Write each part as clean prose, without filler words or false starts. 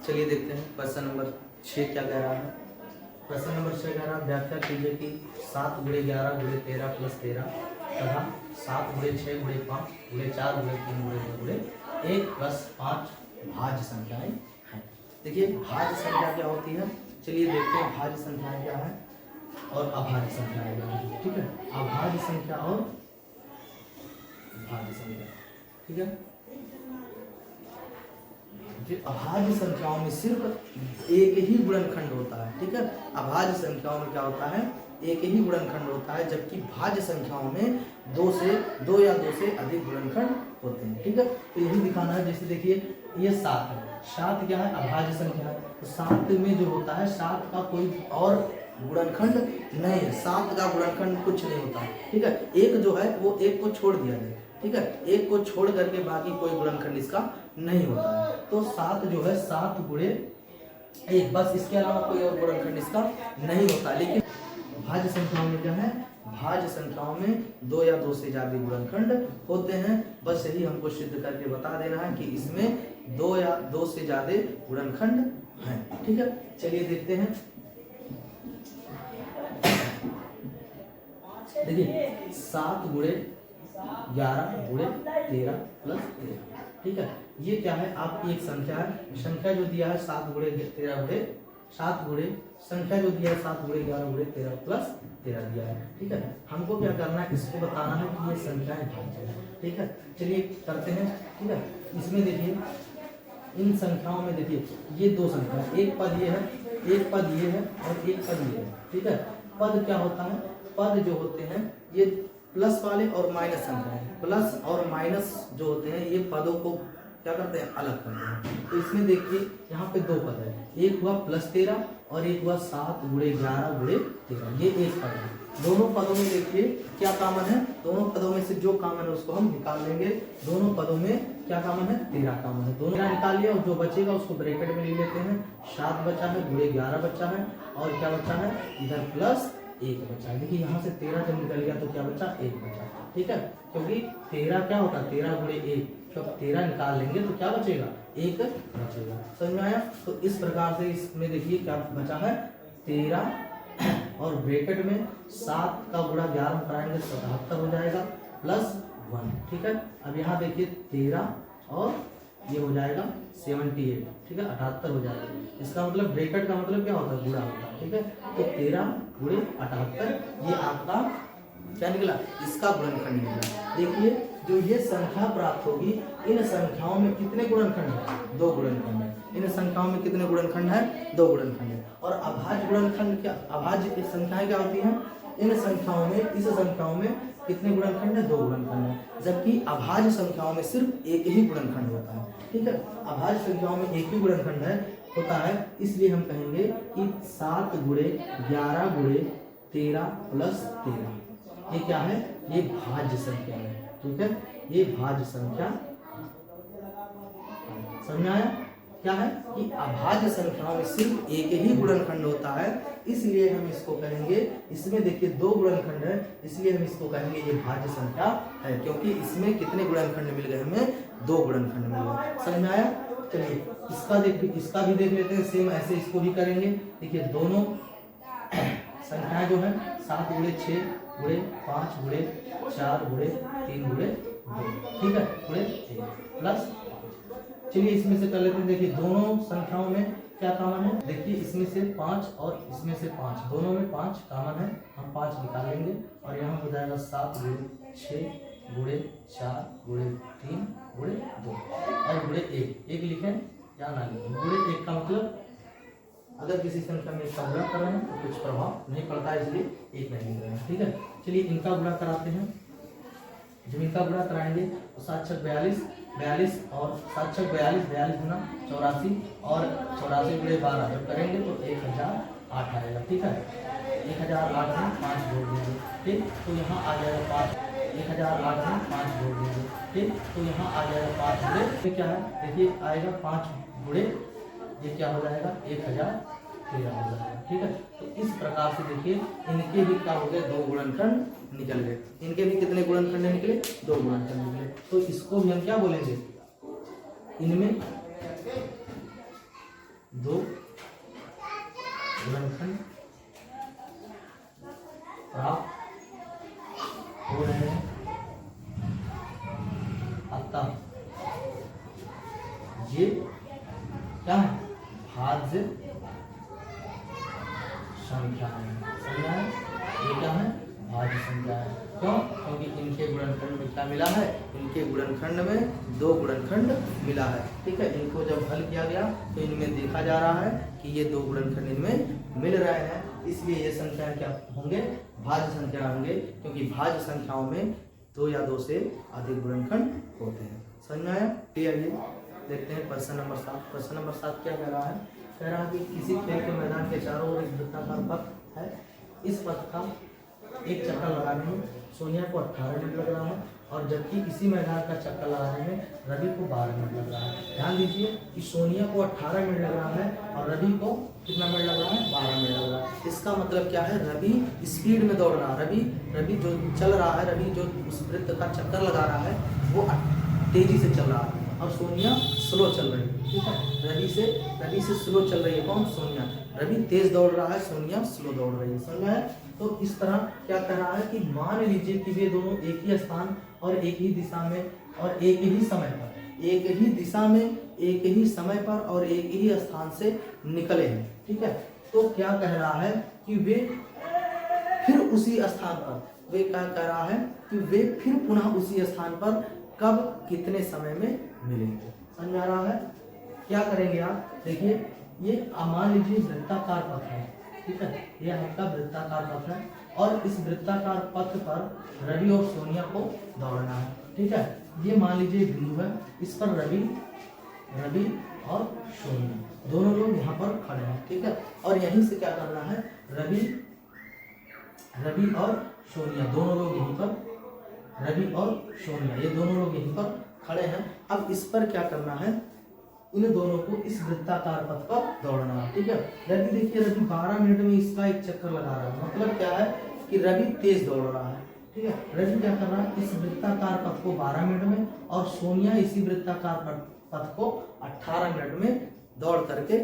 चलिए देखते हैं क्वेश्चन नंबर 6 क्या कह रहा है। क्वेश्चन नंबर 6 कह रहा है व्याख्या कीजिए कि 7 गुणे 11 गुणे 13 प्लस 13 तथा 7 गुणे 6 गुणे 5 गुणे 4 गुणे 3 गुणे 2 गुणे 1 प्लस 5 भाज्य संख्याएं हैं। देखिए भाज्य संख्या क्या होती है, चलिए देखते हैं भाज्य संख्याएं क्या है और अभाज्य संख्याएं क्या है। ठीक है, अभाज्य संख्या और भाज्य संख्या। ठीक है, अभाज्य संख्याओं में सिर्फ एक ही गुणनखंड होता है। ठीक है, अभाज्य संख्याओं में क्या होता है, एक ही गुणनखंड होता है, जबकि भाज्य संख्याओं में दो या दो से अधिक गुणनखंड होते हैं। ठीक है, तो यही दिखाना है। जैसे देखिए ये 7 है, 7 क्या है, अभाज्य संख्या है। तो 7 में जो होता है 7 का कोई और गुणनखंड नहीं है, 7 का गुणनखंड कुछ नहीं होता है। ठीक है, एक जो है वो एक को छोड़ दिया जाए। ठीक है, एक को छोड़ करके बाकी कोई गुणनखंड इसका नहीं होता है। तो 7 जो है 7 गुणे 1, बस इसके अलावा कोई और गुणनखंड इसका नहीं होता। लेकिन भाज्य संख्याओं में क्या है, भाज्य संख्याओं में 2 या 2 से ज्यादा गुणनखंड होते हैं। बस यही हमको सिद्ध करके बता देना है कि इसमें 2 या 2 से ज्यादा गुणनखंड हैं। ठीक है, चलिए देखते हैं। देखिए 7 गुणे 11 गुणे 13 प्लस 13। ठीक है, ये क्या है, आपकी एक संख्या है। संख्या जो दिया है 7 गुणे 13 गुणे 7 गुणे, संख्या जो दिया है 7 गुणे 11 गुणे 13 प्लस 13 दिया है। ठीक है, हमको क्या करना है, इसको बताना है कि ये संख्याएं भाज्य है। ठीक है, चलिए करते हैं। ठीक है, इसमें देखिए इन संख्याओं में देखिए ये 2 संख्या, एक पद ये है, एक पद ये है और एक पद ये है। ठीक है, पद क्या होता है, पद जो होते हैं ये प्लस वाले और माइनस संख्या है। प्लस और माइनस जो होते हैं ये पदों को क्या करते हैं, अलग करते हैं। तो इसमें देखिए यहाँ पे 2 पद है, एक हुआ प्लस 13 और एक हुआ 7 गुणे 11 गुणे 13, ये एक पद है। दोनों पदों में देखिए क्या कॉमन है, दोनों पदों में से जो कॉमन है उसको हम निकाल लेंगे। दोनों पदों में क्या कॉमन है, 13 कॉमन है। दोनों 13 निकाल लिया और जो बचेगा उसको ब्रैकेट में ले लेते हैं। 7 बचा है गुणे 11 बचा है और क्या बचा है, इधर प्लस 1 बचा है। देखिए यहाँ से 13 जब निकल गया तो क्या बचा, 1 बचा। ठीक है, क्योंकि 13 क्या होता है, 13 गुणे 1, जब 13 निकाल लेंगे तो क्या बचेगा, 1 बचेगा। समझ में आया। तो इस प्रकार से इसमें देखिए क्या बचा है, 13 और ब्रैकेट में 7 का गुणा 11 कराएंगे 77 हो जाएगा प्लस 1। ठीक है, अब यहाँ देखिए 13 और ये हो जाएगा 78। ठीक है, 78 हो जाएगा। इसका मतलब ब्रैकेट का मतलब क्या होता है, गुणा होता है। ठीक है, तो 13 गुणे 78 ये आपका क्या निकला, इसका गुणनखंड निकला। देखिए जो ये संख्या प्राप्त होगी, इन संख्याओं में कितने गुणनखंड है, 2 गुणनखंड है। इन संख्याओं में कितने गुणनखंड है, 2 गुणनखंड है। और अभाज्य गुणनखंड क्या, अभाज्य की संख्याएं क्या होती हैं, इन संख्याओं में, इस संख्याओं में कितने गुणनखंड है, 2 गुणनखंड है। जबकि अभाज्य संख्याओं में सिर्फ एक ही गुणनखंड होता है। ठीक है, अभाज्य संख्याओं में एक ही गुणनखंड है होता है, इसलिए हम कहेंगे कि 7 गुणे 11 गुणे 13 प्लस 13 ये क्या है, ये भाज्य संख्या है। ठीक है, ये भाज्य संख्या। समझ में आया क्या है, कि अभाज्य संख्याओं में सिर्फ एक ही गुणनखंड होता है, इसलिए हम इसको कहेंगे, इसमें देखिए 2 गुणनखंड है, इसलिए हम इसको कहेंगे ये भाज्य संख्या है। क्योंकि इसमें कितने गुणनखंड मिल गए, हमें 2 गुणनखंड मिल गए। समझ में आया। चलिए इसका भी देख लेते हैं, सेम ऐसे इसको भी करेंगे। देखिए दोनों संख्याएं जो है 7 गुणे 6 गुणे 5 गुणे 4 गुणे 3 गुणे 2, ठीक है, गुणे 1 प्लस। चलिए इसमें से कर लेते हैं। देखिए दोनों संख्याओं में क्या कॉमन है, देखिए इसमें से 5 और इसमें से 5, दोनों में 5 कॉमन है, हम 5 निकाल लेंगे और यहाँ हो जाएगा 7 गुणे 6 गुणे 4 गुणे 3 गुणे 2 और गुणे 1 लिखें या ना लिखें। गुणे 1 का मतलब अगर किसी संख्या में इसका गुणा कर रहे हैं तो कुछ प्रभाव नहीं पड़ता है, इसलिए 1 नहीं लिख रहे हैं। ठीक है, चलिए इनका गुणा कराते हैं। जब इनका गुणा कराएंगे तो 7 छक 42 42 और 7 छक 42 42 गुना 84 और 84 गुणे 12 जब करेंगे तो 1008 आएगा। ठीक है, 1008 में 5 जोड़ देंगे। ठीक, तो यहाँ आ जाएगा 5, 1008 में 5 जोड़ देंगे। ठीक, तो यहाँ आ जाएगा 5 गुणे क्या है, देखिए आएगा 5 गुणे ये क्या हो जाएगा 1013 हो जाएगा। ठीक है, तो इस प्रकार से देखिए इनके भी क्या हो गए, 2 गुणनखंड निकल गए। इनके भी कितने गुणनखंड निकले, 2 गुणनखंड निकले। तो इसको भी हम क्या बोलेंगे, इनमें दो गुणनखंड प्राप्त हो रहे हैं, अतः ये क्या है? भाज्य संख्या है। समझा है? ये क्या है? भाज्य संख्या है। क्यों? क्योंकि इनके गुणनखंड में क्या मिला है? इनके गुणनखंड में दो गुणनखंड मिला है। ठीक है, इनको जब हल किया गया तो इनमें देखा जा रहा है कि ये दो गुणनखंड इनमें मिल रहे हैं, इसलिए ये संख्या क्या होंगे? भाज्य संख्या होंगे, क्योंकि भाज्य संख्याओं में दो या दो से अधिक गुणनखंड होते हैं। समझ में आया? आइए देखते हैं प्रश्न नंबर 7। प्रश्न नंबर 7 क्या कह रहा है? कह रहा है कि किसी खेल के मैदान के चारों ओर एक वृत्ताकार पथ है। इस पथ का एक चक्कर लगाने में सोनिया को 18 मिनट लग रहा है, और जबकि इसी मैदान का चक्कर लगाने में रवि को 12 मिनट लग रहा है। ध्यान दीजिए कि सोनिया को 18 मिनट लग रहा है और रवि को कितना मिनट लग रहा है? 12 मिनट लग रहा है। इसका मतलब क्या है? रवि स्पीड में दौड़ रहा है। रवि जो चल रहा है, रवि जो उस वृत्त का चक्कर लगा रहा है वो तेजी से चल रहा है और सोनिया स्लो चल रही है। ठीक है, रवि से स्लो चल रही है। कौन? सोनिया। रवि तेज दौड़ रहा है, सोनिया स्लो दौड़ रही है। समझ में? तो इस तरह क्या कह रहा है कि मान लीजिए कि वे दोनों एक ही स्थान और एक ही दिशा में और एक ही समय पर, एक ही दिशा में एक ही समय पर और एक ही स्थान से निकले हैं। ठीक है, तो क्या कह रहा है कि वे फिर उसी स्थान पर, वे क्या कह रहा है कि वे फिर पुनः उसी स्थान पर कब कितने समय में मिलेंगे। समझ आ रहा है? क्या करेंगे आप? देखिए, ये मान लीजिए वृत्ताकार पथ है। ठीक है, ये आपका वृत्ताकार पथ है और इस वृत्ताकार पथ पर रवि और सोनिया को दौड़ना है। ठीक है, ये मान लीजिए बिंदु है, इस पर रवि और सोनिया दोनों लोग यहाँ पर खड़े हैं। ठीक है, और यहीं से क्या करना है? रवि और सोनिया दोनों लोग यहीं पर, रवि और सोनिया ये दोनों लोग यहीं पर खड़े हैं। अब इस पर क्या करना है? इन दोनों को इस वृत्ताकार पथ पर दौड़ना है। ठीक है, रवि देखिए, रवि 12 मिनट में इसका एक चक्कर लगा रहा है। मतलब क्या है कि रवि तेज दौड़ रहा है। ठीक है, रवि क्या कर रहा है? इस वृत्ताकार पथ को 12 मिनट में और सोनिया इसी वृत्ताकार पथ को 18 मिनट में दौड़ करके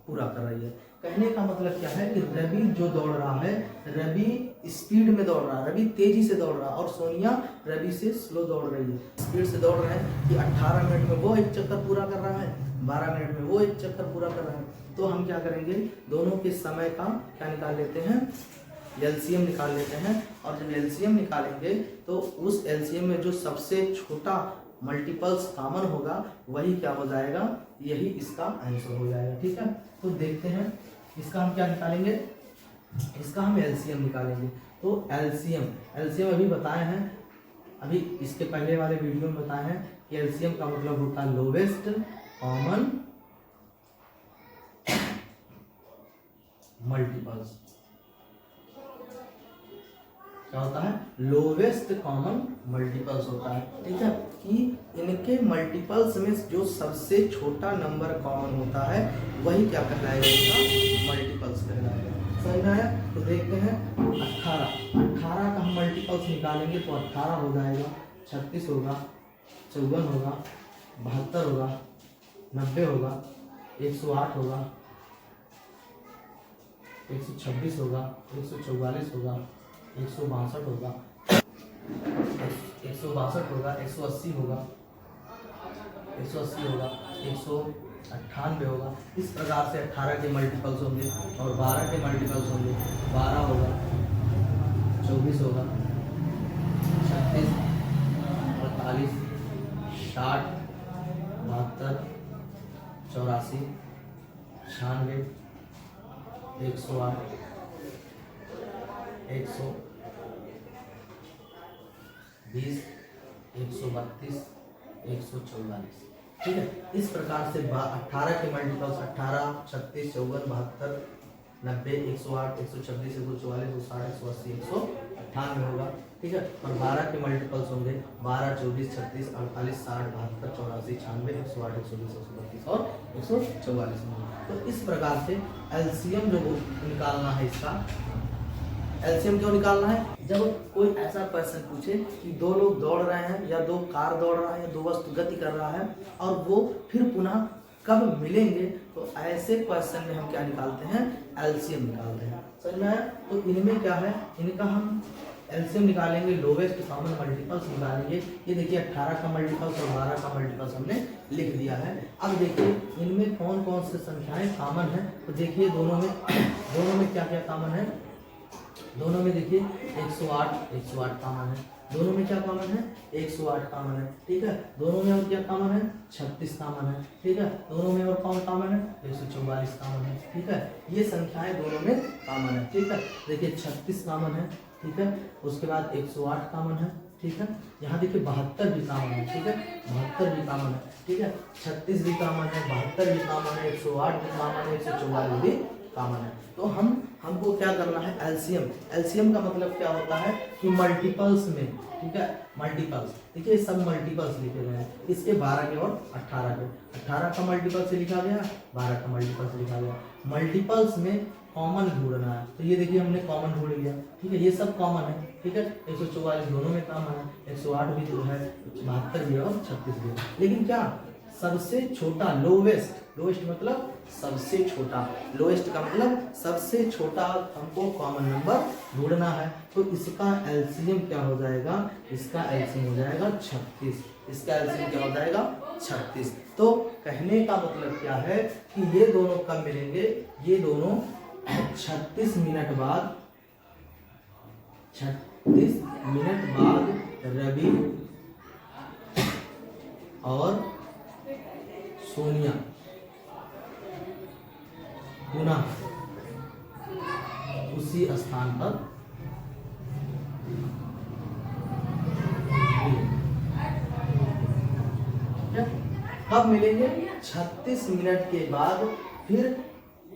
पूरा कर रही है। कहने का मतलब क्या है कि रवि जो दौड़ रहा है, रवि स्पीड में दौड़ रहा है, रवि तेजी से दौड़ रहा है और सोनिया रवि से स्लो दौड़ रही है। स्पीड से दौड़ रहे हैं कि 18 मिनट में वो एक चक्कर पूरा कर रहा है, 12 मिनट में वो एक चक्कर पूरा कर रहा है। तो हम क्या करेंगे? दोनों के समय का क्या निकाल लेते हैं? एलसीएम निकाल लेते हैं। और जब एलसीएम निकालेंगे तो उस एलसीएम में जो सबसे छोटा मल्टीपल्स कॉमन होगा वही क्या हो जाएगा? यही इसका आंसर हो जाएगा। ठीक है, तो देखते हैं इसका हम क्या निकालेंगे? इसका हम एलसीएम निकालेंगे। तो एलसीएम अभी बताए हैं, अभी इसके पहले वाले वीडियो में बताए हैं कि एलसीएम का मतलब होता है लोवेस्ट कॉमन मल्टीपल्स। क्या होता है? लोवेस्ट कॉमन मल्टीपल्स होता है। ठीक है, कि इनके मल्टीपल्स में जो सबसे छोटा नंबर कॉमन होता है वही क्या कहलाएगा? इसका मल्टीपल्स कहलाएगा। समझ में आया? तो देखते हैं 18 का हम मल्टीपल्स निकालेंगे तो 18 हो जाएगा, 36 होगा, 54 होगा, 72 होगा, 90 होगा, 108 होगा, 126 होगा, 144 होगा, 162 होगा, 162 होगा, 180 होगा, 198 होगा। इस प्रकार से 18 के मल्टीपल्स होंगे और 12 के मल्टीपल्स होंगे। 12 होगा, 24 होगा, 36, 48, 60, 72, 84, 96, 108, 120, 132, 144। ठीक है, इस प्रकार से 18 के मल्टीपल्स 18, 36, 54, 72, 90, 108, 126, 144, 160, 180, 198 होगा। ठीक है, और 12 के मल्टीपल्स होंगे 12, 24, 36, 48, 60, 72, 84, 96, 108, 120, 132 और 144 होंगे। तो इस प्रकार से एलसीएम जो निकालना है, इसका एलसीएम क्यों निकालना है? जब कोई ऐसा पर्सन पूछे कि दो लोग दौड़ रहे हैं या दो कार दौड़ रहा है या दो वस्तु गति कर रहा है और वो फिर पुनः कब मिलेंगे, तो ऐसे क्वेश्चन में हम क्या निकालते हैं, एलसीएम निकालते हैं। समझ में आया? तो इनमें क्या है, इनका हम एलसीएम निकालेंगे, लोवेस्ट कॉमन मल्टीपल्स निकालेंगे। ये देखिए 18 का मल्टीपल्स और 12 का मल्टीपल्स हमने लिख दिया है। अब देखिए इनमें कौन कौन से संख्याएं कॉमन है, तो देखिए दोनों में क्या क्या कॉमन है। दोनों में देखिए 108 कॉमन है। दोनों में क्या कॉमन है, 108 कॉमन है। ठीक है, दोनों में और क्या कॉमन है, 36 कॉमन है। ठीक है, दोनों में और कौन कॉमन है, 144 कॉमन है। ठीक है, ये संख्याएं दोनों में कॉमन है। ठीक है, देखिए 36 कॉमन है। ठीक है, उसके बाद 108 कॉमन है। ठीक है, यहाँ देखिए 72 भी कॉमन है। ठीक है, 72 भी कॉमन है। ठीक है, 36 भी कॉमन है, 72 भी कॉमन है, 108 भी कॉमन है, 144 भी कॉमन है। तो हमको क्या करना है, एलसीएम का मतलब क्या होता है कि मल्टीपल्स में। ठीक है, मल्टीपल्स देखिए सब मल्टीपल्स लिखे गए हैं, इसके 12 के और 18 के। 18 का मल्टीपल से लिखा गया, 12 का मल्टीपल से लिखा गया। मल्टीपल्स में कॉमन ढूंढना है, तो ये देखिए हमने कॉमन ढूंढ लिया। ठीक है, ये सब कॉमन है। ठीक है, 144 दोनों में कॉमन है, 108 भी जो है, 72 भी और 36 भी। लेकिन क्या सबसे छोटा, लोवेस्ट मतलब सबसे छोटा, लोएस्ट का मतलब सबसे छोटा हमको कॉमन नंबर ढूंढना है। तो इसका एलसीएम क्या हो जाएगा, इसका एलसीएम हो जाएगा 36। इसका एलसीएम क्या हो जाएगा, 36। तो कहने का मतलब क्या है कि ये दोनों कब मिलेंगे, ये दोनों 36 मिनट बाद, 36 मिनट बाद रवि और सोनिया पुनः उसी स्थान पर कब मिलेंगे, 36 मिनट के बाद फिर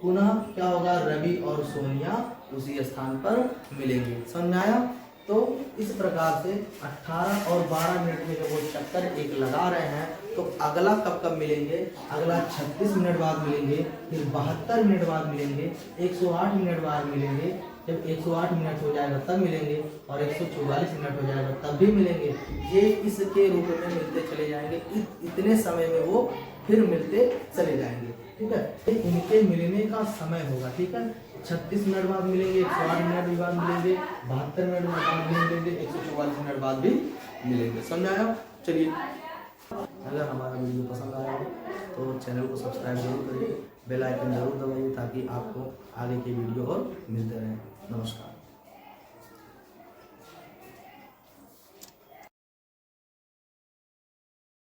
पुनः क्या होगा, रवि और सोनिया उसी स्थान पर मिलेंगे। समझ में आया? तो इस प्रकार से 18 और 12 मिनट में जब वो चक्कर एक लगा रहे हैं, तो अगला कब मिलेंगे, अगला 36 मिनट बाद मिलेंगे, फिर 72 मिनट बाद मिलेंगे, 108 मिनट बाद मिलेंगे। जब 108 मिनट हो जाएगा तब मिलेंगे, और 144 मिनट हो जाएगा तब भी मिलेंगे। ये इसके रूप में मिलते चले जाएंगे, इतने समय में वो फिर मिलते चले जाएंगे। ठीक है, इनके मिलने का समय होगा। ठीक है, 36 मिनट बाद मिलेंगे, 108 मिनट बाद मिलेंगे, 72 मिनट बाद भी मिलेंगे, 144 मिनट बाद भी मिलेंगे। समझ आया? चलिए, अगर हमारा वीडियो पसंद आया हो तो चैनल को सब्सक्राइब जरूर करिए, बेल आइकन जरूर दबाइए, ताकि आपको आगे के वीडियो और मिलते रहें। नमस्कार।